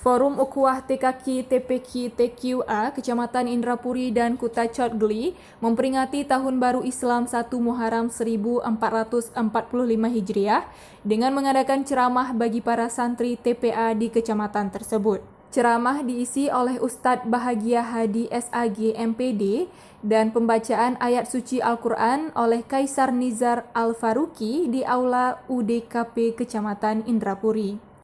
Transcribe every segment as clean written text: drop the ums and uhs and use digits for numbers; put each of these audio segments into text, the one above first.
Forum Ukhuwah TKQ TPQ TQA Kecamatan Indrapuri dan Kuta Cotgli memperingati Tahun Baru Islam 1 Muharram 1445 Hijriah dengan mengadakan ceramah bagi para santri TPA di kecamatan tersebut. Ceramah diisi oleh Ustadz Bahagia Hadi SAG MPD dan pembacaan ayat suci Al-Quran oleh Kaisar Nizar Al-Faruqi di Aula UDKP Kecamatan Indrapuri.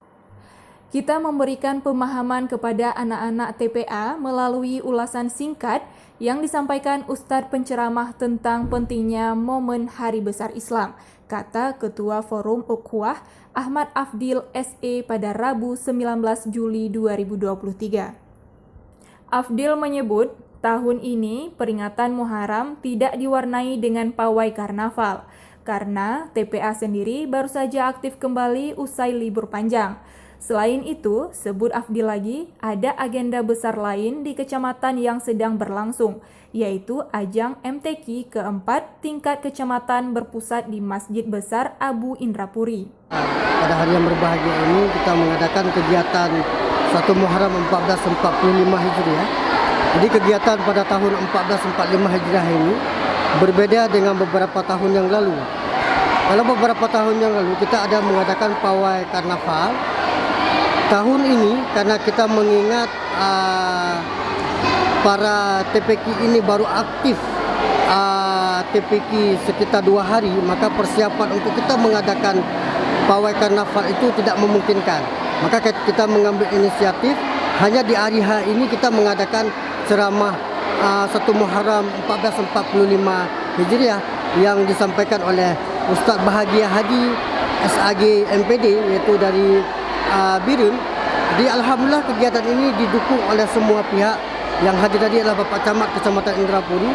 Kita memberikan pemahaman kepada anak-anak TPA melalui ulasan singkat yang disampaikan Ustadz penceramah tentang pentingnya momen Hari Besar Islam, kata Ketua Forum Ukhuwah Ahmad Afdil SE pada Rabu 19 Juli 2023. Afdil menyebut, tahun ini peringatan Muharram tidak diwarnai dengan pawai karnaval, karena TPA sendiri baru saja aktif kembali usai libur panjang. Selain itu, sebut Afdil lagi, ada agenda besar lain di kecamatan yang sedang berlangsung, yaitu ajang MTQ keempat tingkat kecamatan berpusat di Masjid Besar Abu Indrapuri. Pada hari yang berbahagia ini kita mengadakan kegiatan 1 Muharram 1445 Hijriah. Jadi kegiatan pada tahun 1445 Hijriah ini berbeda dengan beberapa tahun yang lalu. Kalau beberapa tahun yang lalu kita ada mengadakan pawai karnaval. Tahun ini karena kita mengingat para TPQ ini baru aktif TPQ sekitar 2 hari, maka persiapan untuk kita mengadakan pawai karnaval itu tidak memungkinkan. Maka kita mengambil inisiatif hanya di hari H ini kita mengadakan ceramah 1 Muharram 1445 Hijriah yang disampaikan oleh Ustadz Bahagia Hadi SAG MPD, yaitu dari Birin. Jadi alhamdulillah kegiatan ini didukung oleh semua pihak. Yang hadir tadi adalah Bapak Camat Kecamatan Indrapuri,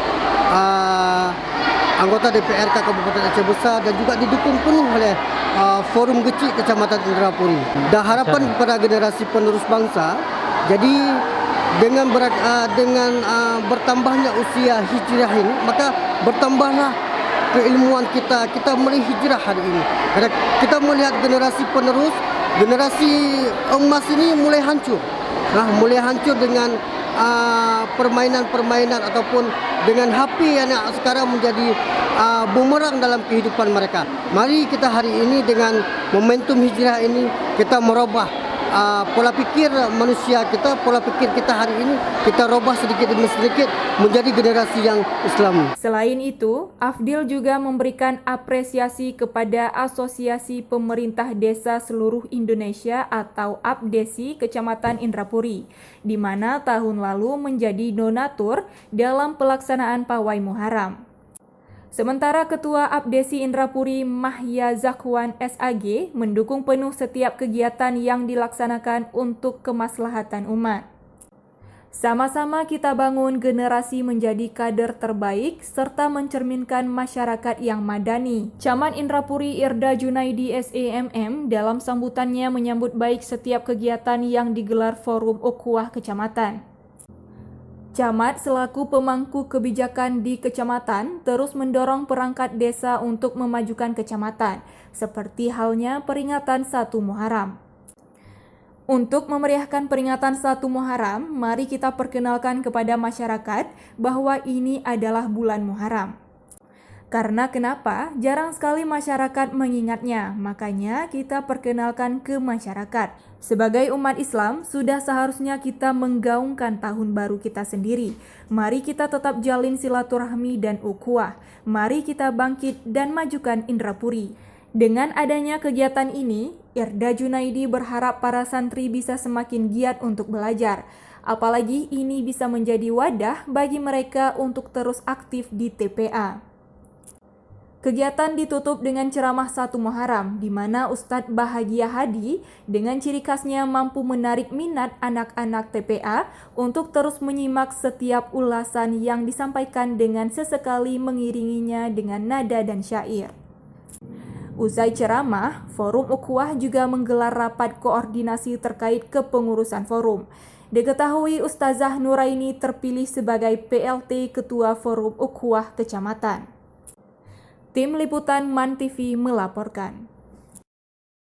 anggota DPRK Kabupaten Aceh Besar, dan juga didukung penuh oleh Forum Gecik Kecamatan Indrapuri. Dan harapan kepada generasi penerus bangsa, jadi dengan bertambahnya usia hijrah ini, maka bertambahlah keilmuan kita mulai hijrah hari ini. Karena kita melihat generasi penerus, generasi emas ini mulai hancur. Mulai hancur dengan permainan-permainan ataupun dengan HP yang sekarang menjadi bumerang dalam kehidupan mereka. Mari kita hari ini dengan momentum hijrah ini kita merubah pola pikir manusia kita, pola pikir kita hari ini kita robah sedikit demi sedikit menjadi generasi yang Islami. Selain itu, Afdil juga memberikan apresiasi kepada Asosiasi Pemerintah Desa Seluruh Indonesia atau APDESI Kecamatan Indrapuri, di mana tahun lalu menjadi donatur dalam pelaksanaan pawai Muharram. Sementara Ketua APDESI Indrapuri Mahya Zakwan SAG mendukung penuh setiap kegiatan yang dilaksanakan untuk kemaslahatan umat. Sama-sama kita bangun generasi menjadi kader terbaik serta mencerminkan masyarakat yang madani. Camat Indrapuri Irda Junaidi SEMM dalam sambutannya menyambut baik setiap kegiatan yang digelar Forum Ukhuwah Kecamatan. Camat selaku pemangku kebijakan di kecamatan terus mendorong perangkat desa untuk memajukan kecamatan, seperti halnya peringatan 1 Muharram. Untuk memeriahkan peringatan 1 Muharram, mari kita perkenalkan kepada masyarakat bahwa ini adalah bulan Muharram. Karena kenapa? Jarang sekali masyarakat mengingatnya, makanya kita perkenalkan ke masyarakat. Sebagai umat Islam, sudah seharusnya kita menggaungkan tahun baru kita sendiri. Mari kita tetap jalin silaturahmi dan ukhuwah. Mari kita bangkit dan majukan Indrapuri. Dengan adanya kegiatan ini, Irda Junaidi berharap para santri bisa semakin giat untuk belajar. Apalagi ini bisa menjadi wadah bagi mereka untuk terus aktif di TPA. Kegiatan ditutup dengan ceramah 1 Muharram, di mana Ustadz Bahagia Hadi dengan ciri khasnya mampu menarik minat anak-anak TPA untuk terus menyimak setiap ulasan yang disampaikan dengan sesekali mengiringinya dengan nada dan syair. Usai ceramah, Forum Ukhuwah juga menggelar rapat koordinasi terkait kepengurusan forum. Diketahui Ustazah Nuraini terpilih sebagai PLT Ketua Forum Ukhuwah Kecamatan. Tim Liputan MAN TV melaporkan.